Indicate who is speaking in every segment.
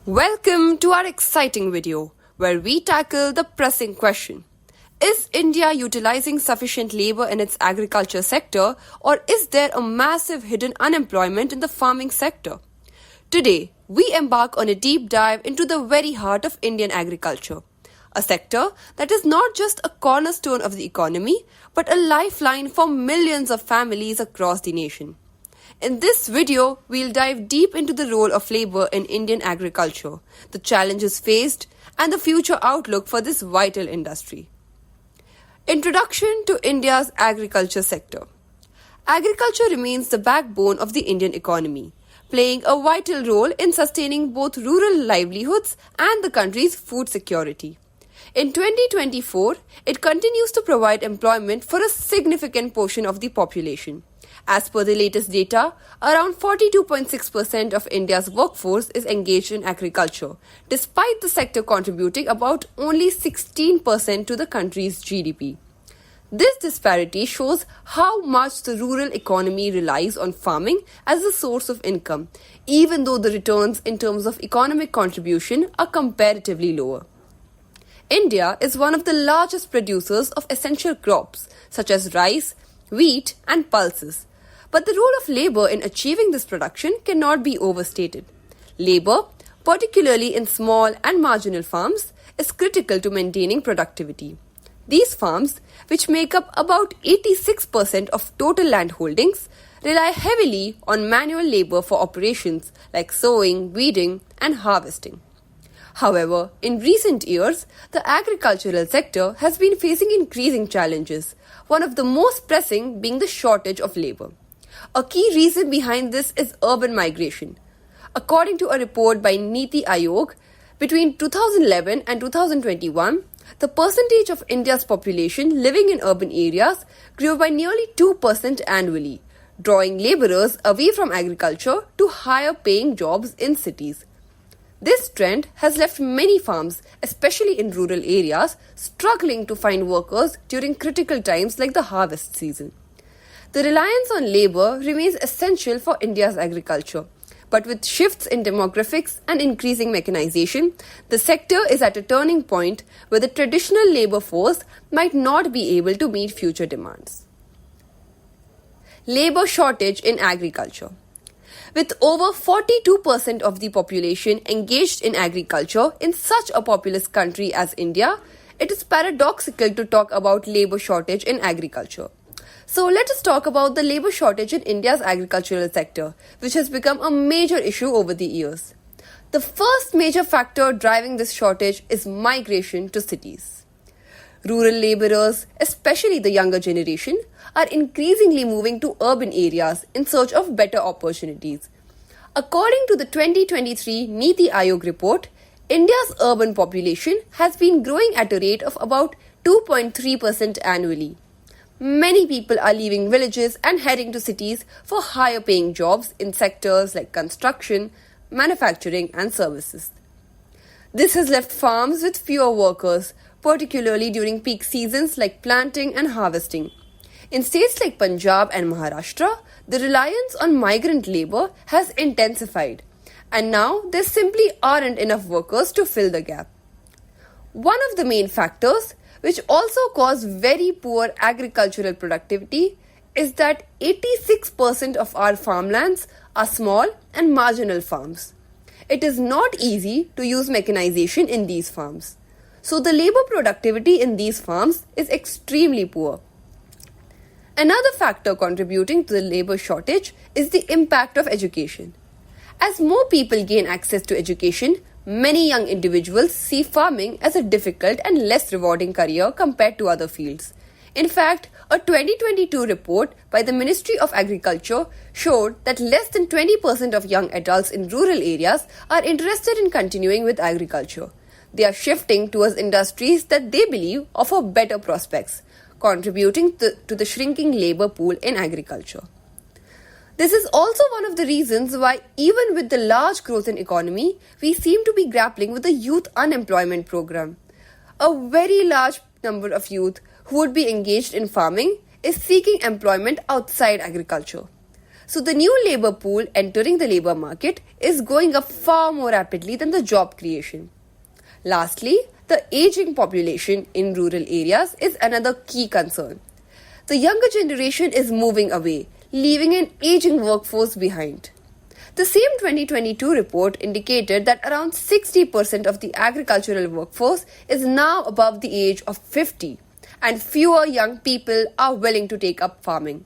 Speaker 1: Welcome to our exciting video where we tackle the pressing question. Is India utilizing sufficient labor in its agriculture sector, or is there a massive hidden unemployment in the farming sector? Today, we embark on a deep dive into the very heart of Indian agriculture, a sector that is not just a cornerstone of the economy but a lifeline for millions of families across the nation. In this video, we'll dive deep into the role of labor in Indian agriculture, the challenges faced, and the future outlook for this vital industry. Introduction to India's agriculture sector. Agriculture remains the backbone of the Indian economy, playing a vital role in sustaining both rural livelihoods and the country's food security. In 2024, it continues to provide employment for a significant portion of the population. As per the latest data, around 42.6% of India's workforce is engaged in agriculture, despite the sector contributing about only 16% to the country's GDP. This disparity shows how much the rural economy relies on farming as a source of income, even though the returns in terms of economic contribution are comparatively lower. India is one of the largest producers of essential crops such as rice, wheat, and pulses. But the role of labor in achieving this production cannot be overstated. Labor, particularly in small and marginal farms, is critical to maintaining productivity. These farms, which make up about 86% of total land holdings, rely heavily on manual labor for operations like sowing, weeding, and harvesting. However, in recent years, the agricultural sector has been facing increasing challenges, one of the most pressing being the shortage of labor. A key reason behind this is urban migration. According to a report by Niti Aayog, between 2011 and 2021, the percentage of India's population living in urban areas grew by nearly 2% annually, drawing labourers away from agriculture to higher paying jobs in cities. This trend has left many farms, especially in rural areas, struggling to find workers during critical times like the harvest season. The reliance on labour remains essential for India's agriculture, but with shifts in demographics and increasing mechanization, the sector is at a turning point where the traditional labour force might not be able to meet future demands. Labour shortage in agriculture. With over 42% of the population engaged in agriculture in such a populous country as India, it is paradoxical to talk about labour shortage in agriculture. So let us talk about the labour shortage in India's agricultural sector, which has become a major issue over the years. The first major factor driving this shortage is migration to cities. Rural labourers, especially the younger generation, are increasingly moving to urban areas in search of better opportunities. According to the 2023 Niti Aayog report, India's urban population has been growing at a rate of about 2.3% annually. Many people are leaving villages and heading to cities for higher paying jobs in sectors like construction, manufacturing, and services. This has left farms with fewer workers, particularly during peak seasons like planting and harvesting. In states like Punjab and Maharashtra, the reliance on migrant labour has intensified, and now there simply aren't enough workers to fill the gap. One of the main factors, which also cause very poor agricultural productivity, is that 86% of our farmlands are small and marginal farms. It is not easy to use mechanization in these farms. So the labour productivity in these farms is extremely poor. Another factor contributing to the labour shortage is the impact of education. As more people gain access to education, many young individuals see farming as a difficult and less rewarding career compared to other fields. In fact, a 2022 report by the Ministry of Agriculture showed that less than 20% of young adults in rural areas are interested in continuing with agriculture. They are shifting towards industries that they believe offer better prospects, contributing to the shrinking labour pool in agriculture. This is also one of the reasons why, even with the large growth in economy, we seem to be grappling with the youth unemployment program. A very large number of youth who would be engaged in farming is seeking employment outside agriculture. So the new labor pool entering the labor market is going up far more rapidly than the job creation. Lastly, the aging population in rural areas is another key concern. The younger generation is moving away, leaving an aging workforce behind. The same 2022 report indicated that around 60% of the agricultural workforce is now above the age of 50, and fewer young people are willing to take up farming.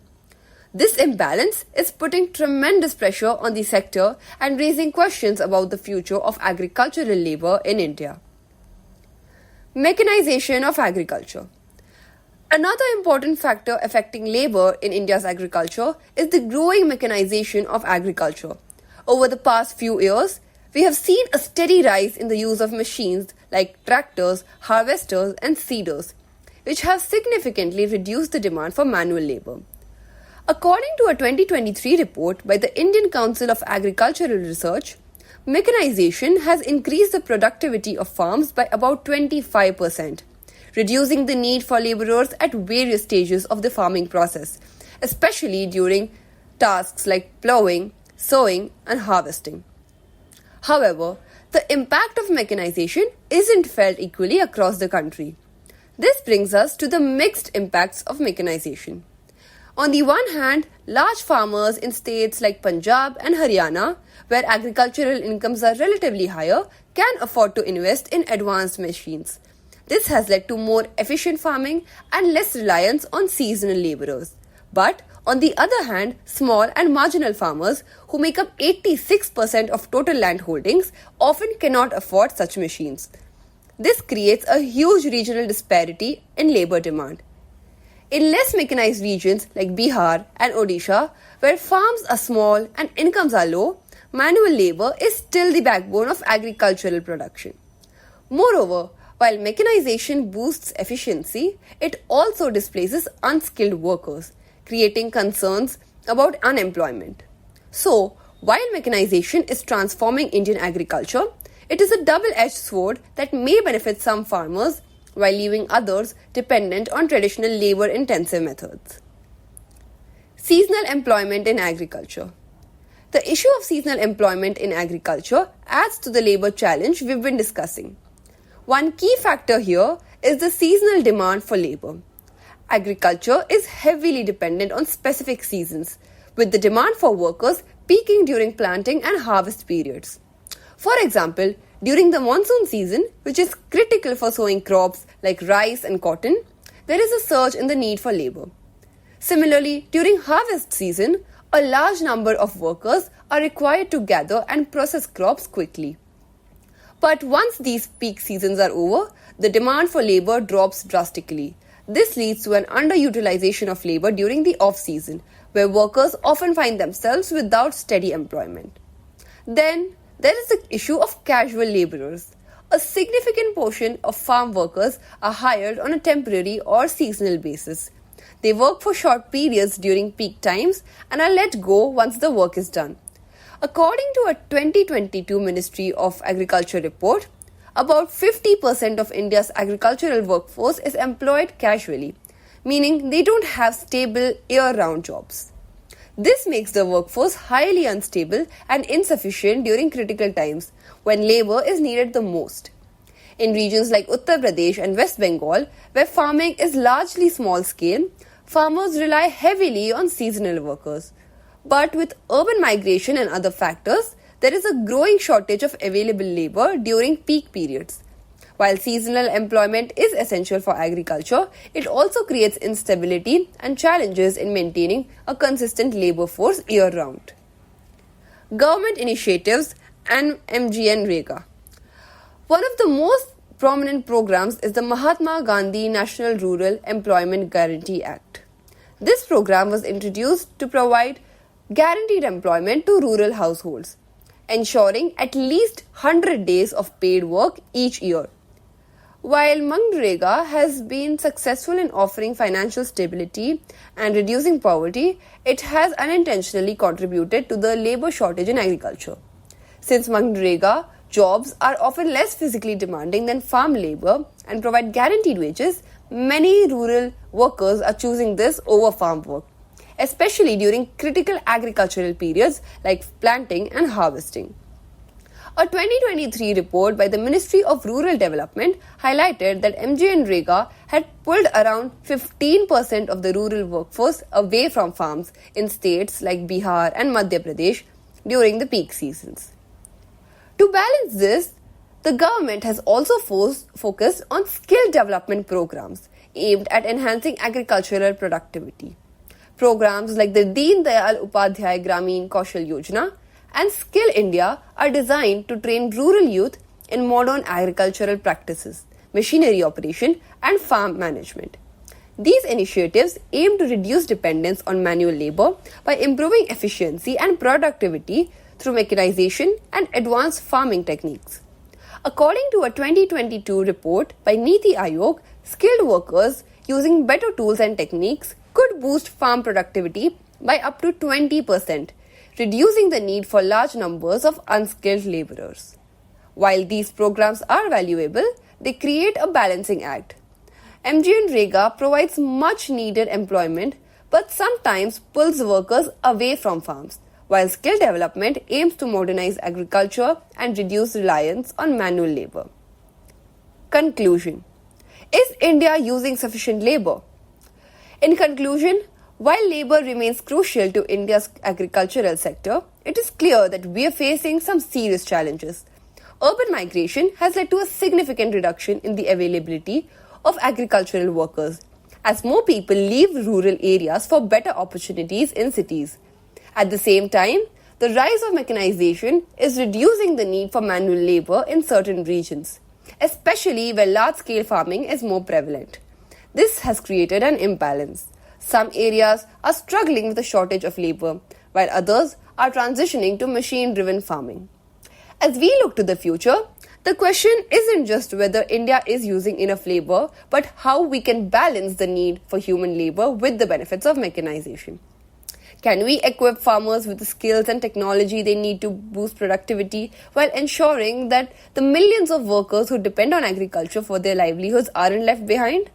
Speaker 1: This imbalance is putting tremendous pressure on the sector and raising questions about the future of agricultural labor in India. Mechanization of agriculture. Another important factor affecting labor in India's agriculture is the growing mechanization of agriculture. Over the past few years, we have seen a steady rise in the use of machines like tractors, harvesters, and seeders, which have significantly reduced the demand for manual labor. According to a 2023 report by the Indian Council of Agricultural Research, mechanization has increased the productivity of farms by about 25%, reducing the need for laborers at various stages of the farming process, especially during tasks like plowing, sowing, and harvesting. However, the impact of mechanization isn't felt equally across the country. This brings us to the mixed impacts of mechanization. On the one hand, large farmers in states like Punjab and Haryana, where agricultural incomes are relatively higher, can afford to invest in advanced machines. This has led to more efficient farming and less reliance on seasonal laborers. But on the other hand, small and marginal farmers, who make up 86% of total land holdings, often cannot afford such machines. This creates a huge regional disparity in labor demand. In less mechanized regions like Bihar and Odisha, where farms are small and incomes are low, manual labor is still the backbone of agricultural production. Moreover, while mechanization boosts efficiency, it also displaces unskilled workers, creating concerns about unemployment. So, while mechanization is transforming Indian agriculture, it is a double-edged sword that may benefit some farmers while leaving others dependent on traditional labor-intensive methods. Seasonal employment in agriculture. The issue of seasonal employment in agriculture adds to the labor challenge we've been discussing. One key factor here is the seasonal demand for labor. Agriculture is heavily dependent on specific seasons, with the demand for workers peaking during planting and harvest periods. For example, during the monsoon season, which is critical for sowing crops like rice and cotton, there is a surge in the need for labor. Similarly, during harvest season, a large number of workers are required to gather and process crops quickly. But once these peak seasons are over, the demand for labor drops drastically. This leads to an underutilization of labor during the off-season, where workers often find themselves without steady employment. Then, there is the issue of casual laborers. A significant portion of farm workers are hired on a temporary or seasonal basis. They work for short periods during peak times and are let go once the work is done. According to a 2022 Ministry of Agriculture report, about 50% of India's agricultural workforce is employed casually, meaning they don't have stable year-round jobs. This makes the workforce highly unstable and insufficient during critical times when labor is needed the most. In regions like Uttar Pradesh and West Bengal, where farming is largely small scale, farmers rely heavily on seasonal workers. But with urban migration and other factors, there is a growing shortage of available labor during peak periods. While seasonal employment is essential for agriculture, it also creates instability and challenges in maintaining a consistent labor force year-round. Government initiatives and MGNREGA. One of the most prominent programs is the Mahatma Gandhi National Rural Employment Guarantee Act. This program was introduced to provide guaranteed employment to rural households, ensuring at least 100 days of paid work each year. While MGNREGA has been successful in offering financial stability and reducing poverty, it has unintentionally contributed to the labor shortage in agriculture. Since MGNREGA jobs are often less physically demanding than farm labor and provide guaranteed wages, many rural workers are choosing this over farm work. especially during critical agricultural periods like planting and harvesting. A 2023 report by the Ministry of Rural Development highlighted that MGNREGA had pulled around 15% of the rural workforce away from farms in states like Bihar and Madhya Pradesh during the peak seasons. To balance this, the government has also focused on skill development programs aimed at enhancing agricultural productivity. Programs like the Deen Dayal Upadhyay Gramin Kaushal Yojana and Skill India are designed to train rural youth in modern agricultural practices, machinery operation, and farm management. These initiatives aim to reduce dependence on manual labor by improving efficiency and productivity through mechanization and advanced farming techniques. According to a 2022 report by Niti Aayog, skilled workers using better tools and techniques could boost farm productivity by up to 20%, reducing the need for large numbers of unskilled laborers. While these programs are valuable, they create a balancing act. MGNREGA provides much needed employment but sometimes pulls workers away from farms, while skill development aims to modernize agriculture and reduce reliance on manual labor. Conclusion: is India using sufficient labor? In conclusion, while labor remains crucial to India's agricultural sector, it is clear that we are facing some serious challenges. Urban migration has led to a significant reduction in the availability of agricultural workers, as more people leave rural areas for better opportunities in cities. At the same time, the rise of mechanization is reducing the need for manual labor in certain regions, especially where large-scale farming is more prevalent. This has created an imbalance. Some areas are struggling with a shortage of labor, while others are transitioning to machine-driven farming. As we look to the future, the question isn't just whether India is using enough labor, but how we can balance the need for human labor with the benefits of mechanization. Can we equip farmers with the skills and technology they need to boost productivity while ensuring that the millions of workers who depend on agriculture for their livelihoods aren't left behind?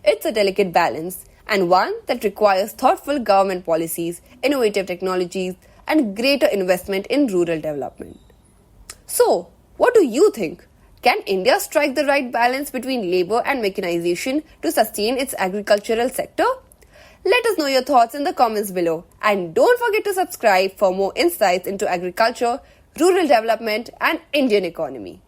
Speaker 1: It's a delicate balance, and one that requires thoughtful government policies, innovative technologies, and greater investment in rural development. So, what do you think? Can India strike the right balance between labor and mechanization to sustain its agricultural sector? Let us know your thoughts in the comments below, and don't forget to subscribe for more insights into agriculture, rural development, and Indian economy.